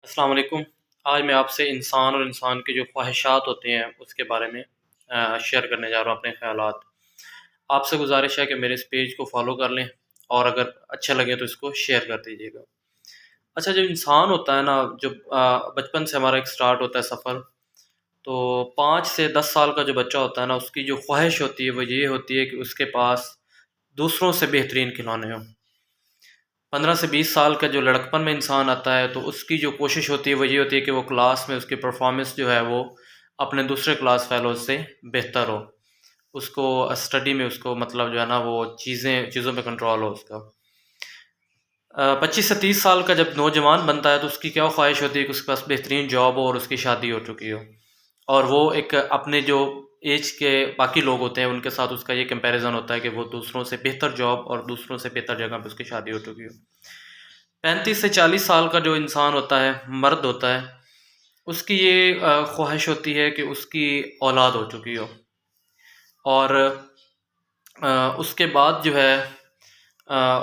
السلام علیکم۔ آج میں آپ سے انسان اور انسان کی جو خواہشات ہوتے ہیں اس کے بارے میں شیئر کرنے جا رہا ہوں اپنے خیالات۔ آپ سے گزارش ہے کہ میرے اس پیج کو فالو کر لیں اور اگر اچھا لگے تو اس کو شیئر کر دیجیے گا۔ اچھا، جو انسان ہوتا ہے نا، جب بچپن سے ہمارا ایک سٹارٹ ہوتا ہے سفر، تو 5 سے 10 سال کا جو بچہ ہوتا ہے نا، اس کی جو خواہش ہوتی ہے وہ یہ ہوتی ہے کہ اس کے پاس دوسروں سے بہترین کھلونے ہوں۔ 15 سے 20 سال کا جو لڑکپن میں انسان آتا ہے تو اس کی جو کوشش ہوتی ہے وہ یہ ہوتی ہے کہ وہ کلاس میں اس کی پرفارمنس جو ہے وہ اپنے دوسرے کلاس فیلوز سے بہتر ہو، اس کو اسٹڈی میں اس کو مطلب جو ہے نا وہ چیزوں پہ کنٹرول ہو اس کا۔ 25 سے 30 سال کا جب نوجوان بنتا ہے تو اس کی کیا خواہش ہوتی ہے کہ اس کے پاس بہترین جاب ہو اور اس کی شادی ہو چکی ہو، اور وہ ایک اپنے جو ایج کے باقی لوگ ہوتے ہیں ان کے ساتھ اس کا یہ کمپیریزن ہوتا ہے کہ وہ دوسروں سے بہتر جاب اور دوسروں سے بہتر جگہ پہ اس کی شادی ہو چکی ہو۔ 35 سے 40 سال کا جو انسان ہوتا ہے، مرد ہوتا ہے، اس کی یہ خواہش ہوتی ہے کہ اس کی اولاد ہو چکی ہو، اور اس کے بعد جو ہے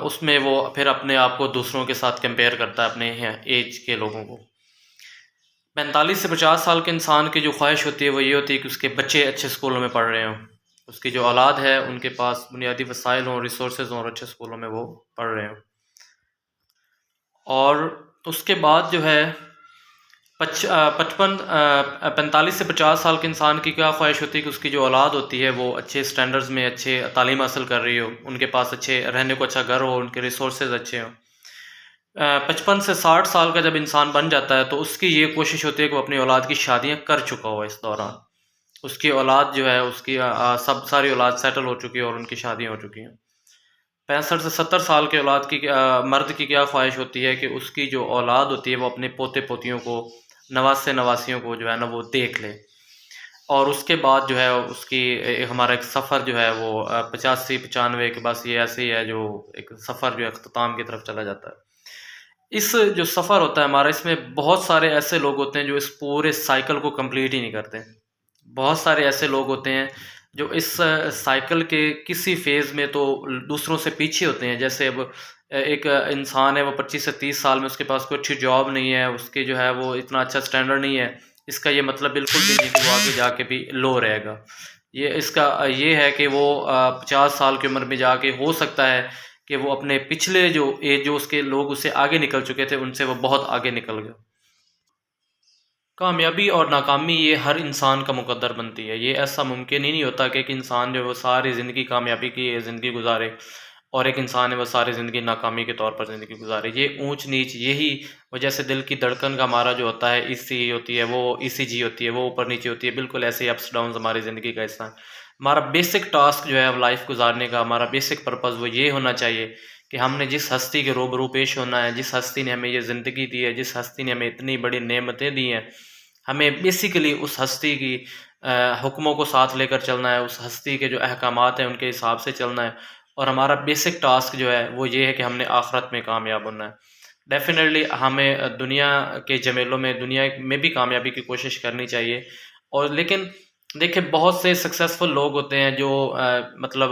اس میں وہ پھر اپنے آپ کو دوسروں کے ساتھ کمپیئر کرتا ہے اپنے ایج کے لوگوں کو۔ 45 سے 50 سال کے انسان کی جو خواہش ہوتی ہے وہ یہ ہوتی ہے کہ اس کے بچے اچھے اسکولوں میں پڑھ رہے ہوں، اس کی جو اولاد ہے ان کے پاس بنیادی وسائل ہوں، ریسورسز ہوں اور اچھے اسکولوں میں وہ پڑھ رہے ہوں۔ اور اس کے بعد جو ہے 45 سے 50 سال کے انسان کی کیا خواہش ہوتی ہے کہ اس کی جو اولاد ہوتی ہے وہ اچھے سٹینڈرز میں اچھے تعلیم حاصل کر رہی ہو، ان کے پاس اچھے رہنے کو اچھا گھر ہو، ان کے ریسورسز اچھے ہوں۔ 55 سے 60 سال کا جب انسان بن جاتا ہے تو اس کی یہ کوشش ہوتی ہے کہ وہ اپنی اولاد کی شادیاں کر چکا ہو، اس دوران اس کی اولاد جو ہے اس کی ساری اولاد سیٹل ہو چکی ہے اور ان کی شادیاں ہو چکی ہیں۔ 65 سے 70 سال کے اولاد کی مرد کی کیا خواہش ہوتی ہے کہ اس کی جو اولاد ہوتی ہے وہ اپنے پوتے پوتیوں کو، نواسے نواسیوں کو جو ہے نا وہ دیکھ لے، اور اس کے بعد جو ہے اس کی ہمارا ایک سفر جو ہے وہ 85 95 کے بس یہ ایسے ہی ہے، جو ایک سفر جو ہے اختتام کی طرف چلا جاتا ہے۔ اس جو سفر ہوتا ہے ہمارا، اس میں بہت سارے ایسے لوگ ہوتے ہیں جو اس پورے سائیکل کو کمپلیٹ ہی نہیں کرتے۔ بہت سارے ایسے لوگ ہوتے ہیں جو اس سائیکل کے کسی فیز میں تو دوسروں سے پیچھے ہوتے ہیں۔ جیسے اب ایک انسان ہے، وہ 25 سے 30 سال میں اس کے پاس کوئی اچھی جاب نہیں ہے، اس کے جو ہے وہ اتنا اچھا سٹینڈرڈ نہیں ہے، اس کا یہ مطلب بالکل بھی نہیں کہ وہ آگے جا کے بھی لو رہے گا۔ اس کا یہ ہے کہ وہ 50 سال کی عمر میں جا کے ہو سکتا ہے کہ وہ اپنے پچھلے جو ایج جو اس کے لوگ اس سے آگے نکل چکے تھے ان سے وہ بہت آگے نکل گئے۔ کامیابی اور ناکامی یہ ہر انسان کا مقدر بنتی ہے۔ یہ ایسا ممکن ہی نہیں ہوتا کہ ایک انسان جو ہے وہ ساری زندگی کامیابی کی زندگی گزارے اور ایک انسان ہے وہ ساری زندگی ناکامی کے طور پر زندگی گزارے۔ یہ اونچ نیچ، یہی وجہ سے دل کی دھڑکن کا ہمارا جو ہوتا ہے ای سی ہوتی ہے، وہ ای سی جی ہوتی ہے، وہ اوپر نیچے ہوتی ہے، بالکل ایسے ہی اپس ڈاؤنز ہماری زندگی کا حصہ ہے۔ ہمارا بیسک ٹاسک جو ہے لائف گزارنے کا، ہمارا بیسک پرپز وہ یہ ہونا چاہیے کہ ہم نے جس ہستی کے روبرو پیش ہونا ہے، جس ہستی نے ہمیں یہ زندگی دی ہے، جس ہستی نے ہمیں اتنی بڑی نعمتیں دی ہیں، ہمیں بیسیکلی اس ہستی کی حکموں کو ساتھ لے کر چلنا ہے، اس ہستی کے جو احکامات ہیں ان کے حساب سے چلنا ہے، اور ہمارا بیسک ٹاسک جو ہے وہ یہ ہے کہ ہم نے آخرت میں کامیاب ہونا ہے۔ ڈیفینیٹلی ہمیں دنیا کے جمیلوں میں، دنیا میں بھی کامیابی کی کوشش کرنی چاہیے، اور لیکن دیکھیں بہت سے سکسیزفل لوگ ہوتے ہیں جو مطلب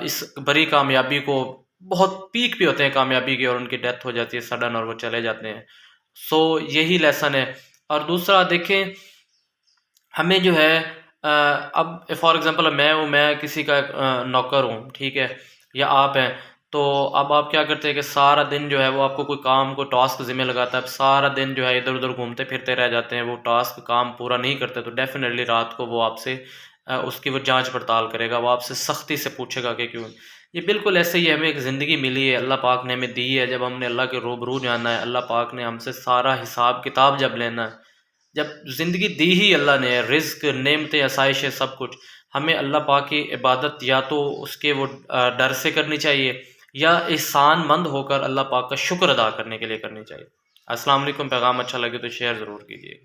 اس بڑی کامیابی کو، بہت پیک پہ ہوتے ہیں کامیابی کی، اور ان کی ڈیتھ ہو جاتی ہے سڈن اور وہ چلے جاتے ہیں۔ سو یہی لیسن ہے۔ اور دوسرا دیکھیں، ہمیں جو ہے اب فار ایگزامپل میں کسی کا نوکر ہوں، ٹھیک ہے، یا آپ ہیں، تو اب آپ کیا کرتے ہیں کہ سارا دن جو ہے وہ آپ کو کوئی کام، کوئی ٹاسک ذمہ لگاتا ہے، اب سارا دن جو ہے ادھر ادھر گھومتے پھرتے رہ جاتے ہیں، وہ ٹاسک کام پورا نہیں کرتے، تو ڈیفینیٹلی رات کو وہ آپ سے اس کی وہ جانچ پڑتال کرے گا، وہ آپ سے سختی سے پوچھے گا کہ کیوں۔ یہ بالکل ایسے ہی ہمیں ایک زندگی ملی ہے، اللہ پاک نے ہمیں دی ہے، جب ہم نے اللہ کے روبرو جانا ہے، اللہ پاک نے ہم سے سارا حساب کتاب جب لینا ہے، جب زندگی دی ہی اللہ نے، رزق، نعمتیں، آسائشیں، سب کچھ، ہمیں اللہ پاک کی عبادت یا تو اس کے وہ ڈر سے کرنی چاہیے، یا احسان مند ہو کر اللہ پاک کا شکر ادا کرنے کے لیے کرنی چاہیے۔ السلام علیکم۔ پیغام اچھا لگے تو شیئر ضرور کیجیے۔